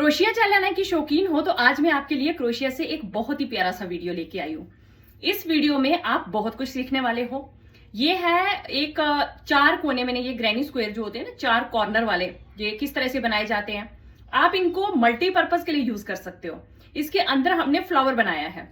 Crochet चलाने की शौकीन हो तो आज मैं आपके लिए क्रोशिया से एक बहुत ही प्यारा सा वीडियो लेके आई हूँ। इस वीडियो में आप बहुत कुछ सीखने वाले हो। ये है एक चार कोने, मैंने ये ग्रैनी स्क्वायर जो होते हैं ना, चार कॉर्नर वाले, ये किस तरह से बनाए जाते हैं। आप इनको मल्टीपर्पज के लिए यूज कर सकते हो। इसके अंदर हमने फ्लावर बनाया है।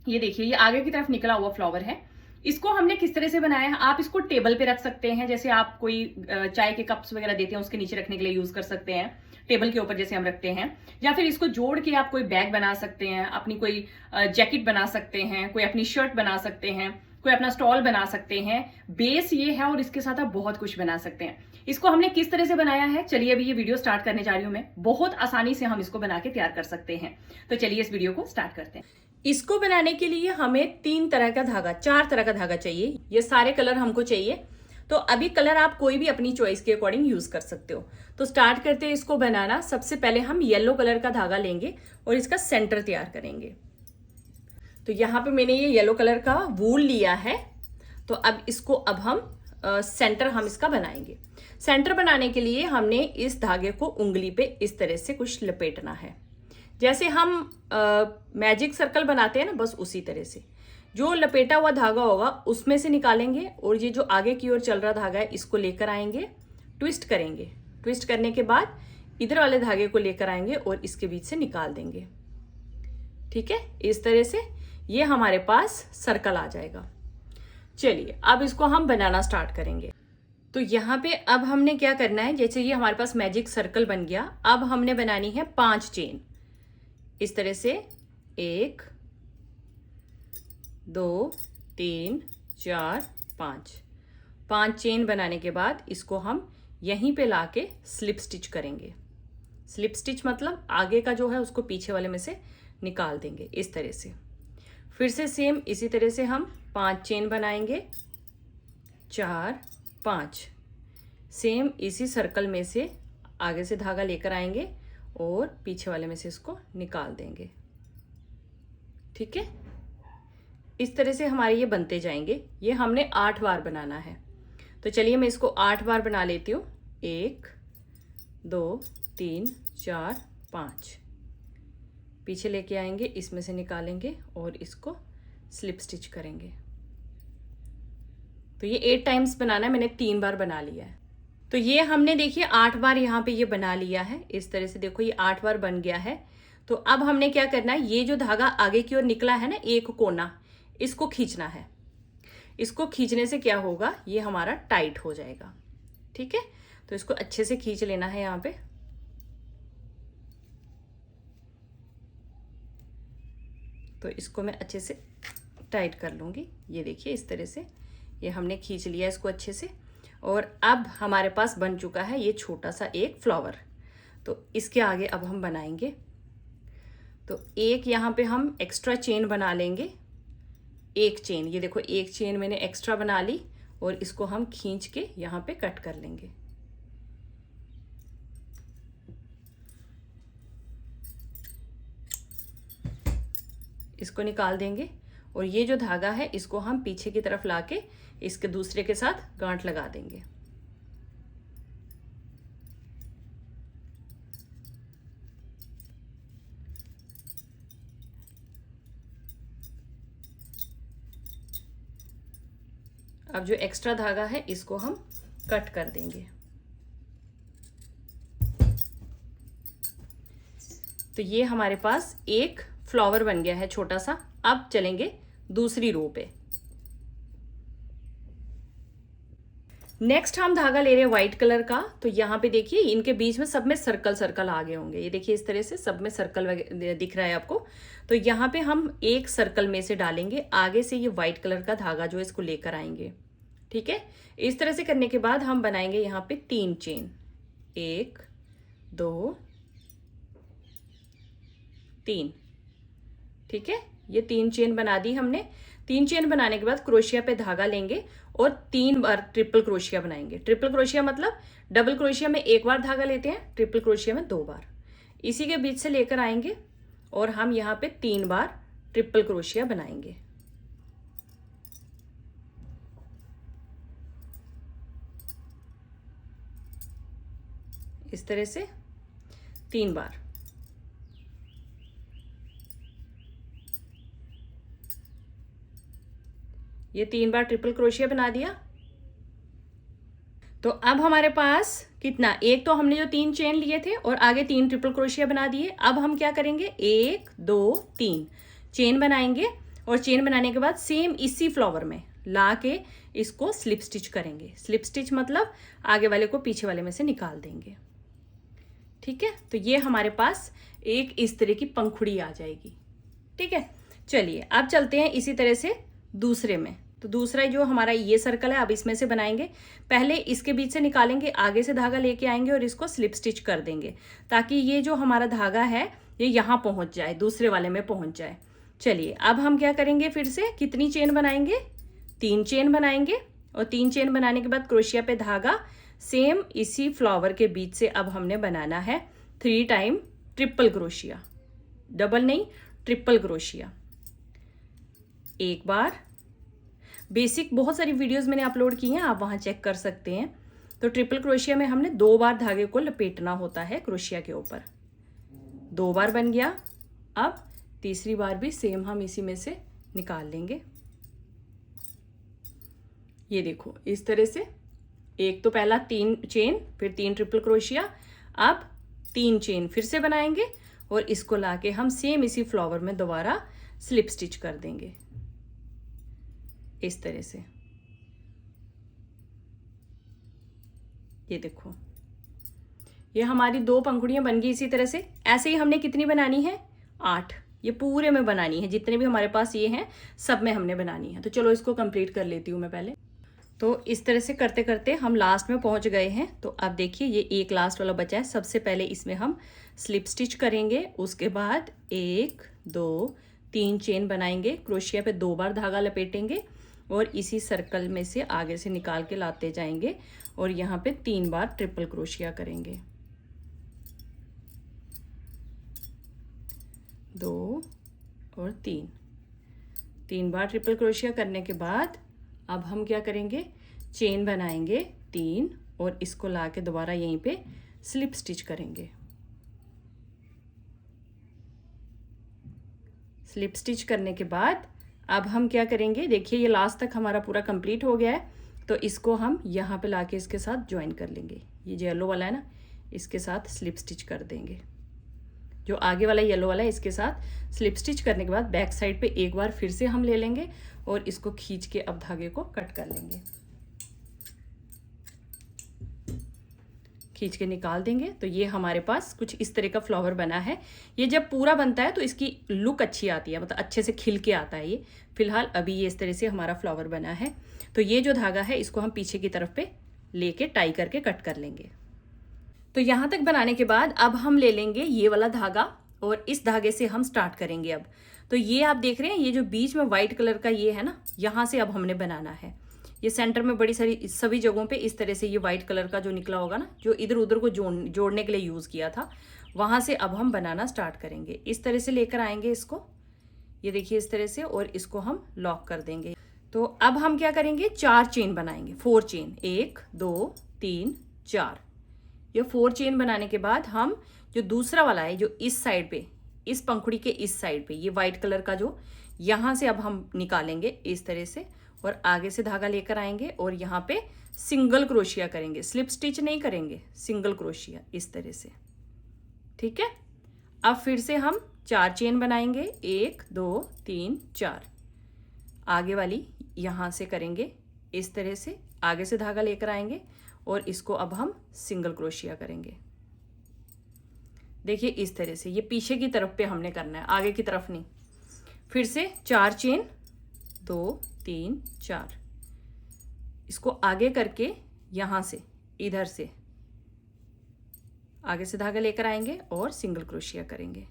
ये देखिए, ये आगे की तरफ निकला हुआ फ्लावर है। इसको हमने किस तरह से बनाया है, आप इसको टेबल पे रख सकते हैं, जैसे आप कोई चाय के कप्स वगैरह देते हैं उसके नीचे रखने के लिए यूज कर सकते हैं, टेबल के ऊपर जैसे हम रखते हैं। या फिर इसको जोड़ के आप कोई बैग बना सकते हैं, अपनी कोई जैकेट बना सकते हैं, कोई अपनी शर्ट बना सकते हैं, कोई अपना स्टॉल बना सकते हैं। बेस ये है और इसके साथ आप बहुत कुछ बना सकते हैं। इसको हमने किस तरह से बनाया है, चलिए अभी ये वीडियो स्टार्ट करने जा रही हूं मैं। बहुत आसानी से हम इसको बना के तैयार कर सकते हैं। तो चलिए इस वीडियो को स्टार्ट करते हैं। इसको बनाने के लिए हमें 3 तरह का धागा, 4 तरह का धागा चाहिए। ये सारे कलर हमको चाहिए। तो अभी कलर आप कोई भी अपनी चॉइस के अकॉर्डिंग यूज कर सकते हो। तो स्टार्ट करते हैं इसको बनाना। सबसे पहले हम येलो कलर का धागा लेंगे और इसका सेंटर तैयार करेंगे। तो यहाँ पे मैंने ये येलो कलर का वूल लिया है। तो अब इसको हम सेंटर हम इसका बनाएंगे। सेंटर बनाने के लिए हमने इस धागे को उंगली पे इस तरह से कुछ लपेटना है, जैसे हम मैजिक सर्कल बनाते हैं ना, बस उसी तरह से। जो लपेटा हुआ धागा होगा उसमें से निकालेंगे और ये जो आगे की ओर चल रहा धागा है इसको लेकर आएंगे, ट्विस्ट करेंगे। ट्विस्ट करने के बाद इधर वाले धागे को लेकर आएंगे और इसके बीच से निकाल देंगे। ठीक है, इस तरह से ये हमारे पास सर्कल आ जाएगा। चलिए अब इसको हम बनाना स्टार्ट करेंगे। तो यहाँ पे अब हमने क्या करना है, जैसे ये हमारे पास मैजिक सर्कल बन गया, अब हमने बनानी है 5 चेन। इस तरह से 1 2 3 4 5 चेन बनाने के बाद इसको हम यहीं पे लाके स्लिप स्टिच करेंगे। स्लिप स्टिच मतलब आगे का जो है उसको पीछे वाले में से निकाल देंगे इस तरह से। फिर से सेम इसी तरह से हम 5 चेन बनाएंगे, 4 5। सेम इसी सर्कल में से आगे से धागा लेकर आएंगे और पीछे वाले में से इसको निकाल देंगे। ठीक है, इस तरह से हमारे ये बनते जाएंगे। ये हमने 8 बार बनाना है। तो चलिए मैं इसको 8 बार बना लेती हूँ। 1 2 3 4 5। पीछे लेके आएंगे, इसमें से निकालेंगे और इसको स्लिप स्टिच करेंगे। तो ये 8 टाइम्स बनाना है, मैंने 3 बार बना लिया है। तो ये हमने देखिए 8 बार यहाँ पे ये बना लिया है। इस तरह से देखो ये 8 बार बन गया है। तो अब हमने क्या करना है, ये जो धागा आगे की ओर निकला है ना, एक कोना, इसको खींचना है। इसको खींचने से क्या होगा, ये हमारा टाइट हो जाएगा। ठीक है, तो इसको अच्छे से खींच लेना है यहाँ पे। तो इसको मैं अच्छे से टाइट कर लूंगी। ये देखिए इस तरह से ये हमने खींच लिया इसको अच्छे से। और अब हमारे पास बन चुका है ये छोटा सा एक फ्लावर। तो इसके आगे अब हम बनाएंगे। तो एक यहाँ पे हम एक्स्ट्रा चेन बना लेंगे। एक चेन, ये देखो एक चेन मैंने एक्स्ट्रा बना ली और इसको हम खींच के यहाँ पे कट कर लेंगे। इसको निकाल देंगे और ये जो धागा है इसको हम पीछे की तरफ लाके इसके दूसरे के साथ गांठ लगा देंगे। अब जो एक्स्ट्रा धागा है इसको हम कट कर देंगे। तो ये हमारे पास एक फ्लावर बन गया है छोटा सा। अब चलेंगे दूसरी रो पे। नेक्स्ट हम धागा ले रहे हैं व्हाइट कलर का। तो यहाँ पे देखिए इनके बीच में सब में सर्कल सर्कल आ गए होंगे। ये देखिए इस तरह से सब में सर्कल दिख रहा है आपको। तो यहाँ पे हम एक सर्कल में से डालेंगे, आगे से ये व्हाइट कलर का धागा जो है इसको लेकर आएंगे। ठीक है, इस तरह से करने के बाद हम बनाएंगे यहाँ पे 3 चेन, 1 2 3। ठीक है, ये 3 चेन बना दी हमने। 3 चेन बनाने के बाद क्रोशिया पे धागा लेंगे और 3 बार ट्रिपल क्रोशिया बनाएंगे। ट्रिपल क्रोशिया मतलब डबल क्रोशिया में 1 बार धागा लेते हैं, ट्रिपल क्रोशिया में 2 बार। इसी के बीच से लेकर आएंगे और हम यहाँ पे 3 बार ट्रिपल क्रोशिया बनाएंगे। इस तरह से 3 बार। ये 3 बार ट्रिपल क्रोशिया बना दिया। तो अब हमारे पास कितना, एक तो हमने जो 3 चेन लिए थे और आगे 3 ट्रिपल क्रोशिया बना दिए। अब हम क्या करेंगे, 1 2 3 चेन बनाएंगे और चेन बनाने के बाद सेम इसी फ्लावर में ला के इसको स्लिप स्टिच करेंगे। स्लिप स्टिच मतलब आगे वाले को पीछे वाले में से निकाल देंगे। ठीक है, तो ये हमारे पास एक इस तरह की पंखुड़ी आ जाएगी। ठीक है, चलिए अब चलते हैं इसी तरह से दूसरे में। तो दूसरा जो हमारा ये सर्कल है, अब इसमें से बनाएंगे। पहले इसके बीच से निकालेंगे, आगे से धागा लेके आएंगे और इसको स्लिप स्टिच कर देंगे ताकि ये जो हमारा धागा है ये यहाँ पहुंच जाए, दूसरे वाले में पहुंच जाए। चलिए अब हम क्या करेंगे, फिर से कितनी चेन बनाएंगे, 3 चेन बनाएंगे और 3 चेन बनाने के बाद क्रोशिया पे धागा सेम इसी फ्लावर के बीच से अब हमने बनाना है 3 टाइम ट्रिपल क्रोशिया, डबल नहीं ट्रिपल क्रोशिया। एक बार, बेसिक बहुत सारी वीडियोस मैंने अपलोड की हैं, आप वहां चेक कर सकते हैं। तो ट्रिपल क्रोशिया में हमने 2 बार धागे को लपेटना होता है क्रोशिया के ऊपर। 2 बार बन गया। अब तीसरी बार भी सेम हम इसी में से निकाल लेंगे। ये देखो इस तरह से, एक तो पहला 3 चेन, फिर 3 ट्रिपल क्रोशिया, अब 3 चेन फिर से बनाएंगे और इसको लाके हम सेम इसी फ्लावर में दोबारा स्लिप स्टिच कर देंगे इस तरह से। ये देखो ये हमारी 2 पंखुड़ियां बन गई इसी तरह से। ऐसे ही हमने कितनी बनानी है, 8। ये पूरे में बनानी है, जितने भी हमारे पास ये हैं सब में हमने बनानी है। तो चलो इसको कंप्लीट कर लेती हूँ मैं पहले। तो इस तरह से करते करते हम लास्ट में पहुंच गए हैं। तो अब देखिए ये एक लास्ट वाला बचा है। सबसे पहले इसमें हम स्लिप स्टिच करेंगे, उसके बाद 1 2 3 चेन बनाएंगे, क्रोशिया पे 2 बार धागा लपेटेंगे और इसी सर्कल में से आगे से निकाल के लाते जाएंगे और यहाँ पे 3 बार ट्रिपल क्रोशिया करेंगे। 2 और 3 बार ट्रिपल क्रोशिया करने के बाद अब हम क्या करेंगे, चेन बनाएंगे 3 और इसको लाके दोबारा यहीं पे स्लिप स्टिच करेंगे। स्लिप स्टिच करने के बाद अब हम क्या करेंगे, देखिए ये लास्ट तक हमारा पूरा कंप्लीट हो गया है। तो इसको हम यहाँ पे लाके इसके साथ ज्वाइन कर लेंगे। ये जो येलो वाला है ना, इसके साथ स्लिप स्टिच कर देंगे। जो आगे वाला येलो वाला है इसके साथ स्लिप स्टिच करने के बाद बैक साइड पे एक बार फिर से हम ले लेंगे और इसको खींच के अब धागे को कट कर लेंगे, खींच के निकाल देंगे। तो ये हमारे पास कुछ इस तरह का फ्लावर बना है। ये जब पूरा बनता है तो इसकी लुक अच्छी आती है, मतलब अच्छे से खिल के आता है ये। फिलहाल अभी ये इस तरह से हमारा फ्लावर बना है। तो ये जो धागा है इसको हम पीछे की तरफ पे लेके टाई करके कट कर लेंगे। तो यहाँ तक बनाने के बाद अब हम ले लेंगे ये वाला धागा और इस धागे से हम स्टार्ट करेंगे। अब तो ये आप देख रहे हैं, ये जो बीच में व्हाइट कलर का ये है ना, यहाँ से अब हमने बनाना है। ये सेंटर में बड़ी सारी सभी जगहों पे इस तरह से ये व्हाइट कलर का जो निकला होगा ना, जो इधर उधर को जोड़ने के लिए यूज किया था, वहां से अब हम बनाना स्टार्ट करेंगे। इस तरह से लेकर आएंगे इसको, ये देखिए इस तरह से, और इसको हम लॉक कर देंगे। तो अब हम क्या करेंगे, 4 चेन बनाएंगे, 4 चेन, 1 2 3 4। ये 4 चेन बनाने के बाद हम जो दूसरा वाला है, जो इस साइड पे, इस पंखुड़ी के इस साइड पे, ये व्हाइट कलर का जो यहाँ से अब हम निकालेंगे इस तरह से और आगे से धागा लेकर आएंगे और यहाँ पे सिंगल क्रोशिया करेंगे, स्लिप स्टिच नहीं करेंगे, सिंगल क्रोशिया इस तरह से। ठीक है, अब फिर से हम 4 चेन बनाएंगे, 1 2 3 4। आगे वाली यहाँ से करेंगे इस तरह से, आगे से धागा लेकर आएंगे और इसको अब हम सिंगल क्रोशिया करेंगे। देखिए इस तरह से, ये पीछे की तरफ पे हमने करना है, आगे की तरफ नहीं। फिर से 4 चेन, 2 3 4, इसको आगे करके यहाँ से इधर से आगे से धागा लेकर आएंगे और सिंगल क्रोशिया करेंगे।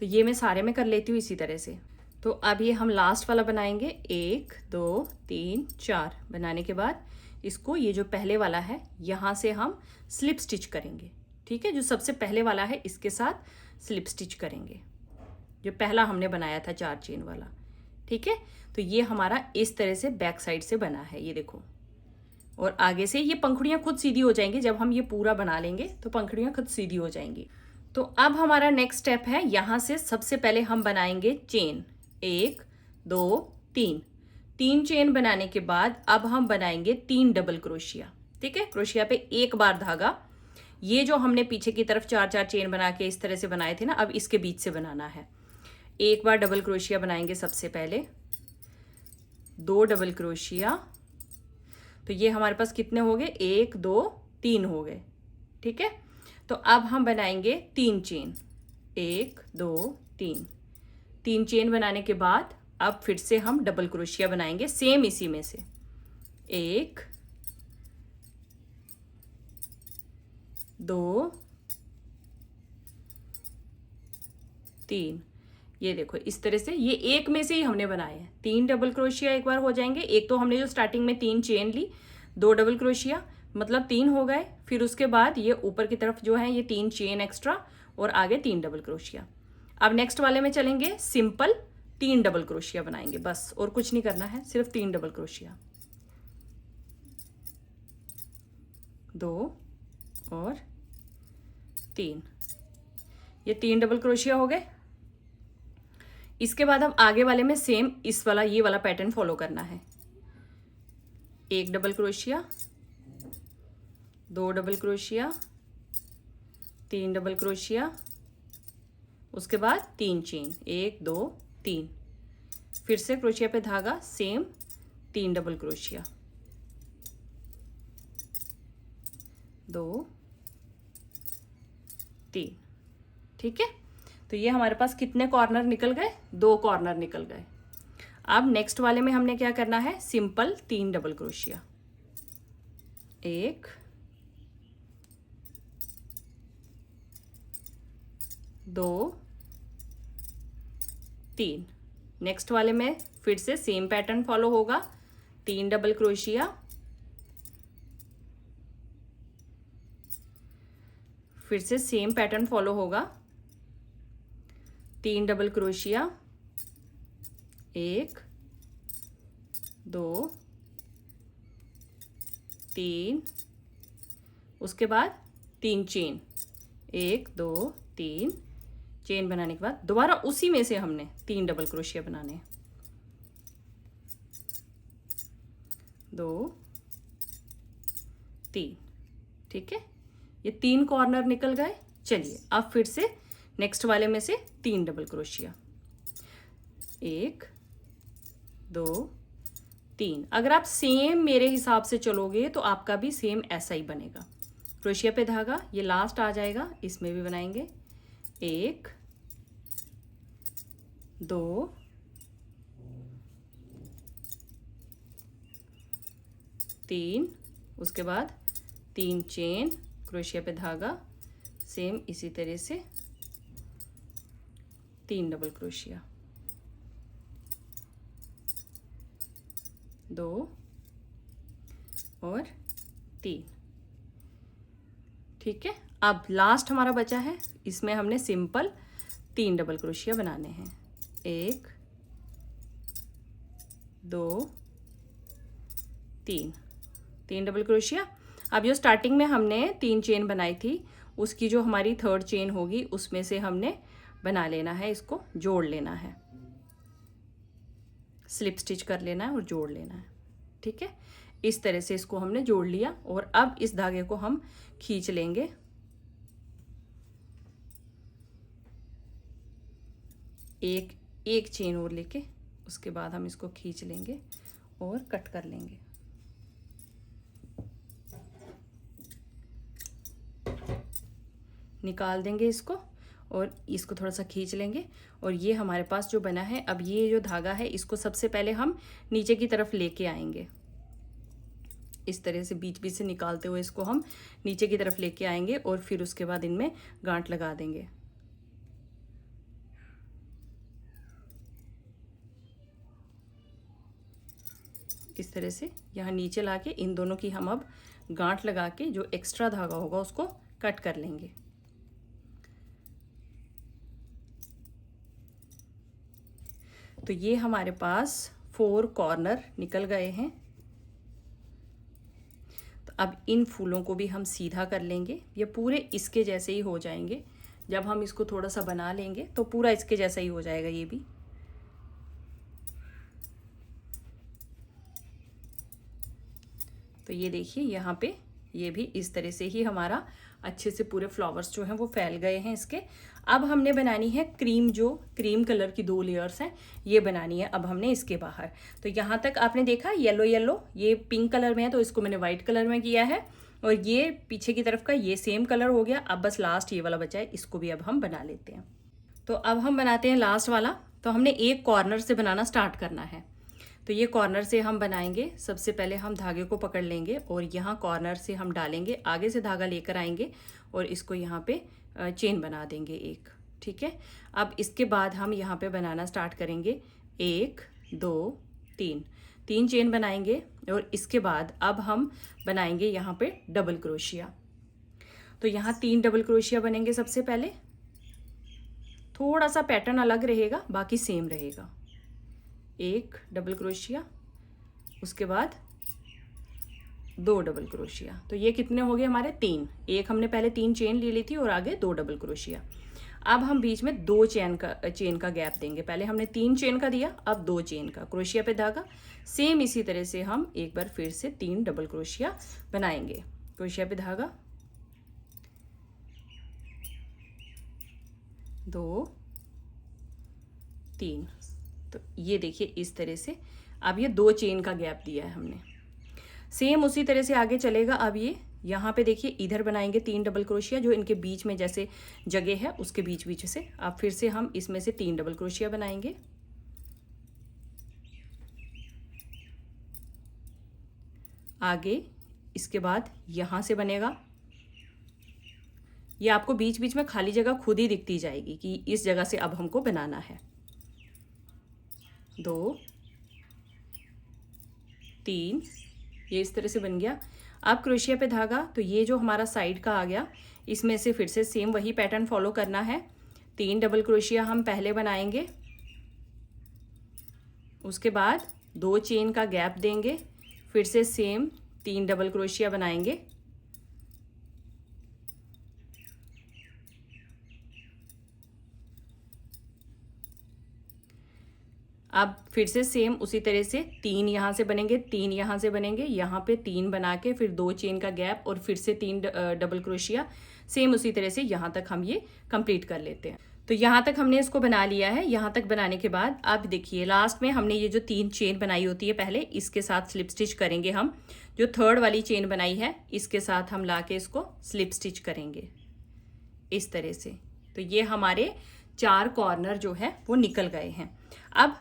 तो ये मैं सारे में कर लेती हूँ इसी तरह से। तो अब ये हम लास्ट वाला बनाएंगे, 1 2 3 4 बनाने के बाद इसको, ये जो पहले वाला है यहाँ से हम स्लिप स्टिच करेंगे। ठीक है, जो सबसे पहले वाला है इसके साथ स्लिप स्टिच करेंगे, जो पहला हमने बनाया था 4 चेन वाला। ठीक है, तो ये हमारा इस तरह से बैक साइड से बना है, ये देखो। और आगे से ये पंखुड़ियाँ खुद सीधी हो जाएंगी, जब हम ये पूरा बना लेंगे तो पंखुड़ियाँ खुद सीधी हो जाएंगी। तो अब हमारा नेक्स्ट स्टेप है, यहाँ से सबसे पहले हम बनाएंगे चेन, 1 2 3। 3 चेन बनाने के बाद अब हम बनाएंगे 3 डबल क्रोशिया। ठीक है, क्रोशिया पे एक बार धागा, ये जो हमने पीछे की तरफ 4-4 चेन बना के इस तरह से बनाए थे ना, अब इसके बीच से बनाना है। एक बार डबल क्रोशिया बनाएंगे सबसे पहले, 2 डबल क्रोशिया, तो ये हमारे पास कितने हो गए, 1 2 3 हो गए। ठीक है, तो अब हम बनाएंगे 3 चेन, 1 2 3 चेन बनाने के बाद अब फिर से हम डबल क्रोशिया बनाएंगे सेम इसी में से, 1 2 3। ये देखो इस तरह से, ये एक में से ही हमने बनाए हैं। 3 डबल क्रोशिया एक बार हो जाएंगे, एक तो हमने जो स्टार्टिंग में 3 चेन ली, 2 डबल क्रोशिया, मतलब 3 हो गए। फिर उसके बाद ये ऊपर की तरफ जो है ये 3 चेन एक्स्ट्रा और आगे 3 डबल क्रोशिया। अब नेक्स्ट वाले में चलेंगे, सिंपल 3 डबल क्रोशिया बनाएंगे बस, और कुछ नहीं करना है, सिर्फ 3 डबल क्रोशिया, 2 और 3। ये 3 डबल क्रोशिया हो गए। इसके बाद अब आगे वाले में सेम इस वाला ये वाला पैटर्न फॉलो करना है, 1 double crochet, 2 double crochet, 3 double crochet, उसके बाद 3 चेन, 1 2 3, फिर से क्रोशिया पे धागा, सेम 3 डबल क्रोशिया, 2 3। ठीक है, तो ये हमारे पास कितने कॉर्नर निकल गए, 2 कॉर्नर निकल गए। अब नेक्स्ट वाले में हमने क्या करना है, सिंपल 3 डबल क्रोशिया, 1 2 3। नेक्स्ट वाले में फिर से सेम पैटर्न फॉलो होगा, 3 डबल क्रोशिया, फिर से सेम पैटर्न फॉलो होगा, 3 डबल क्रोशिया, 1 2 3, उसके बाद 3 चेन, 1 2 3 चेन बनाने के बाद दोबारा उसी में से हमने 3 डबल क्रोशिया बनाने हैं, 2 3। ठीक है, ये 3 कॉर्नर निकल गए। चलिए अब फिर से नेक्स्ट वाले में से 3 डबल क्रोशिया, 1 2 3। अगर आप सेम मेरे हिसाब से चलोगे तो आपका भी सेम ऐसा ही बनेगा। क्रोशिया पे धागा, ये लास्ट आ जाएगा, इसमें भी बनाएंगे, 1 2 3, उसके बाद 3 चेन, क्रोशिया पे धागा, सेम इसी तरह से 3 डबल क्रोशिया, 2 और 3। ठीक है, अब लास्ट हमारा बचा है, इसमें हमने सिंपल 3 डबल क्रोशिया बनाने हैं, 1 2 3 डबल क्रोशिया। अब जो स्टार्टिंग में हमने 3 चेन बनाई थी, उसकी जो हमारी 3rd चेन होगी उसमें से हमने बना लेना है, इसको जोड़ लेना है, स्लिप स्टिच कर लेना है और जोड़ लेना है। ठीक है, इस तरह से इसको हमने जोड़ लिया और अब इस धागे को हम खींच लेंगे, एक चेन और लेके उसके बाद हम इसको खींच लेंगे और कट कर लेंगे। निकाल देंगे इसको और इसको थोड़ा सा खींच लेंगे और ये हमारे पास जो बना है। अब ये जो धागा है इसको सबसे पहले हम नीचे की तरफ लेके आएंगे, इस तरह से बीच बीच से निकालते हुए इसको हम नीचे की तरफ लेके आएंगे और फिर उसके बाद इनमें गांठ लगा देंगे। इस तरह से यहाँ नीचे लाके इन दोनों की हम अब गांठ लगा के जो एक्स्ट्रा धागा होगा उसको कट कर लेंगे। तो ये हमारे पास 4 कॉर्नर निकल गए हैं। तो अब इन फूलों को भी हम सीधा कर लेंगे, ये पूरे इसके जैसे ही हो जाएंगे। जब हम इसको थोड़ा सा बना लेंगे तो पूरा इसके जैसा ही हो जाएगा ये भी। तो ये देखिए यहाँ पे ये भी इस तरह से ही हमारा अच्छे से पूरे फ्लावर्स जो हैं वो फैल गए हैं इसके। अब हमने बनानी है क्रीम, जो क्रीम कलर की 2 लेयर्स हैं, ये बनानी है अब हमने इसके बाहर। तो यहाँ तक आपने देखा येलो येलो, ये पिंक कलर में है तो इसको मैंने वाइट कलर में किया है, और ये पीछे की तरफ का ये सेम कलर हो गया। अब बस लास्ट ये वाला बचा है, इसको भी अब हम बना लेते हैं। तो अब हम बनाते हैं लास्ट वाला। तो हमने एक कॉर्नर से बनाना स्टार्ट करना है। तो ये कॉर्नर से हम बनाएंगे। सबसे पहले हम धागे को पकड़ लेंगे और यहाँ कॉर्नर से हम डालेंगे, आगे से धागा लेकर आएंगे और इसको यहाँ पे चेन बना देंगे एक। ठीक है, अब इसके बाद हम यहाँ पे बनाना स्टार्ट करेंगे। 1 2 3 चेन बनाएंगे और इसके बाद अब हम बनाएंगे यहाँ पे डबल क्रोशिया। तो यहाँ 3 डबल क्रोशिया बनेंगे। सबसे पहले थोड़ा सा पैटर्न अलग रहेगा, बाकी सेम रहेगा। 1 डबल क्रोशिया, उसके बाद 2 डबल क्रोशिया। तो ये कितने हो गए हमारे? 3। एक हमने पहले 3 चेन ले ली थी और आगे 2 डबल क्रोशिया। अब हम बीच में 2 चेन का गैप देंगे। पहले हमने 3 चेन का दिया, अब 2 चेन का। क्रोशिया पे धागा, सेम इसी तरह से हम एक बार फिर से 3 डबल क्रोशिया बनाएंगे। क्रोशिया पे धागा, 2 3। तो ये देखिए इस तरह से अब ये 2 चेन का गैप दिया है हमने। सेम उसी तरह से आगे चलेगा। अब ये यहाँ पे देखिए इधर बनाएंगे 3 डबल क्रोशिया, जो इनके बीच में जैसे जगह है उसके बीच बीच से। अब फिर से हम इसमें से 3 डबल क्रोशिया बनाएंगे। आगे इसके बाद यहाँ से बनेगा। ये आपको बीच बीच में खाली जगह खुद ही दिखती जाएगी कि इस जगह से अब हमको बनाना है। 2 3, ये इस तरह से बन गया। अब क्रोशिया पे धागा, तो ये जो हमारा साइड का आ गया, इसमें से फिर से सेम वही पैटर्न फॉलो करना है। 3 डबल क्रोशिया हम पहले बनाएंगे, उसके बाद 2 चेन का गैप देंगे, फिर से सेम 3 डबल क्रोशिया बनाएंगे। अब फिर से सेम उसी तरह से 3 यहाँ से बनेंगे, 3 यहाँ से बनेंगे, यहाँ पे 3 बना के फिर 2 चेन का गैप और फिर से 3 डबल क्रोशिया। सेम उसी तरह से यहाँ तक हम ये कंप्लीट कर लेते हैं। तो यहाँ तक हमने इसको बना लिया है। यहाँ तक बनाने के बाद अब देखिए लास्ट में हमने ये जो 3 चेन बनाई होती है पहले, इसके साथ स्लिप स्टिच करेंगे हम। जो 3rd वाली चेन बनाई है इसके साथ हम ला के इसको स्लिप स्टिच करेंगे इस तरह से। तो ये हमारे 4 कॉर्नर जो है वो निकल गए हैं। अब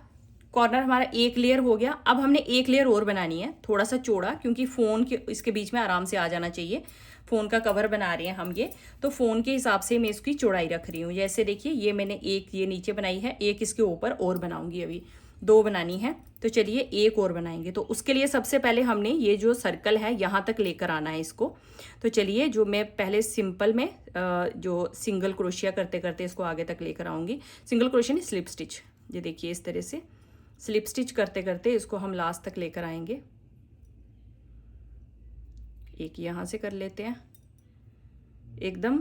कॉर्नर हमारा एक लेयर हो गया। अब हमने एक लेयर और बनानी है, थोड़ा सा चौड़ा, क्योंकि फ़ोन के इसके बीच में आराम से आ जाना चाहिए। फ़ोन का कवर बना रहे हैं हम ये, तो फ़ोन के हिसाब से मैं इसकी चौड़ाई रख रही हूँ। जैसे देखिए ये मैंने एक ये नीचे बनाई है, एक इसके ऊपर और बनाऊंगी। अभी 2 बनानी है, तो चलिए एक और बनाएंगे। तो उसके लिए सबसे पहले हमने ये जो सर्कल है यहाँ तक लेकर आना है इसको। तो चलिए जो मैं पहले सिंपल में जो सिंगल क्रोशिया करते करते इसको आगे तक लेकर आऊँगी। सिंगल क्रोशिया नहीं, स्लिप स्टिच। ये देखिए इस तरह से स्लिप स्टिच करते करते इसको हम लास्ट तक लेकर आएंगे। एक यहाँ से कर लेते हैं, एकदम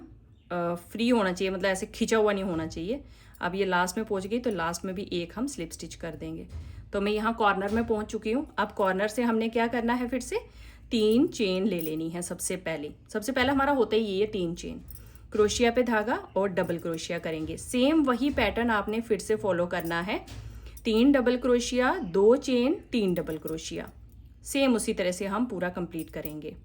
फ्री होना चाहिए, मतलब ऐसे खिंचा हुआ नहीं होना चाहिए। अब ये लास्ट में पहुँच गई, तो लास्ट में भी एक हम स्लिप स्टिच कर देंगे। तो मैं यहाँ कॉर्नर में पहुँच चुकी हूँ। अब कॉर्नर से हमने क्या करना है, फिर से 3 चेन ले लेनी है। सबसे पहले हमारा होता ही ये 3 चेन, क्रोशिया पे धागा और डबल क्रोशिया करेंगे। सेम वही पैटर्न आपने फिर से फॉलो करना है। 3 double crochet, 2 chain, 3 double crochet. Same उसी तरह से हम पूरा कंप्लीट करेंगे।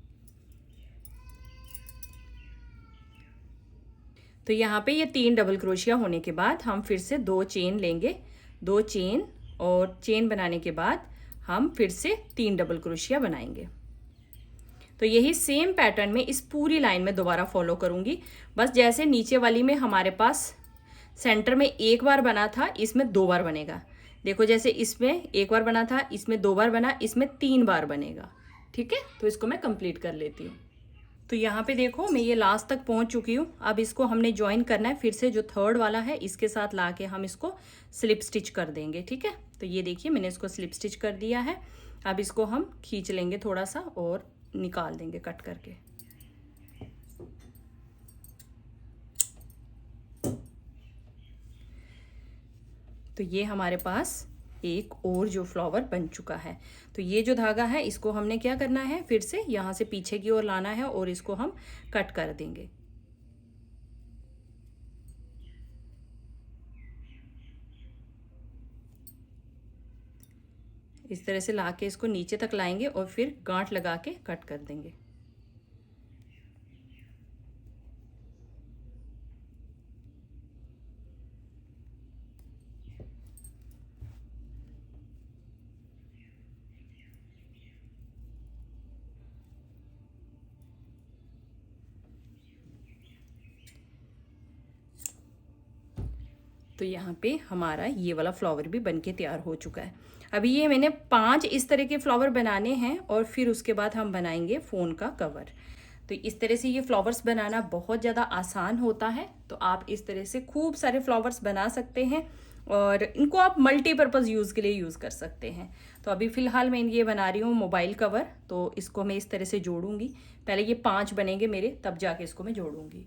तो यहाँ पे ये 3 डबल क्रोशिया होने के बाद हम फिर से 2 चेन लेंगे। 2 चेन और चेन बनाने के बाद हम फिर से 3 डबल क्रोशिया बनाएंगे। तो यही सेम पैटर्न में इस पूरी लाइन में दोबारा फॉलो करूंगी। बस जैसे नीचे वाली में हमारे पास सेंटर में एक बार बना था, इसमें 2 बार बनेगा। देखो जैसे इसमें एक बार बना था, इसमें 2 बार बना, इसमें 3 बार बनेगा। ठीक है, तो इसको मैं कंप्लीट कर लेती हूँ। तो यहाँ पे देखो मैं ये लास्ट तक पहुँच चुकी हूँ। अब इसको हमने ज्वाइन करना है, फिर से जो 3rd वाला है इसके साथ ला के हम इसको स्लिप स्टिच कर देंगे। ठीक है, तो ये देखिए मैंने इसको स्लिप स्टिच कर दिया है। अब इसको हम खींच लेंगे थोड़ा सा और निकाल देंगे कट करके। तो ये हमारे पास एक और जो फ्लावर बन चुका है। तो ये जो धागा है इसको हमने क्या करना है, फिर से यहाँ से पीछे की ओर लाना है और इसको हम कट कर देंगे। इस तरह से लाके इसको नीचे तक लाएंगे और फिर गांठ लगा के कट कर देंगे। तो यहाँ पे हमारा ये वाला फ्लावर भी बनके तैयार हो चुका है। अभी ये मैंने 5 इस तरह के फ्लावर बनाने हैं और फिर उसके बाद हम बनाएंगे फ़ोन का कवर। तो इस तरह से ये फ्लावर्स बनाना बहुत ज़्यादा आसान होता है। तो आप इस तरह से खूब सारे फ्लावर्स बना सकते हैं और इनको आप मल्टीपर्पज़ यूज़ के लिए यूज़ कर सकते हैं। तो अभी फ़िलहाल मैं ये बना रही हूँ मोबाइल कवर, तो इसको मैं इस तरह से जोड़ूंगी। पहले ये 5 बनेंगे मेरे, तब जाके इसको मैं जोड़ूंगी।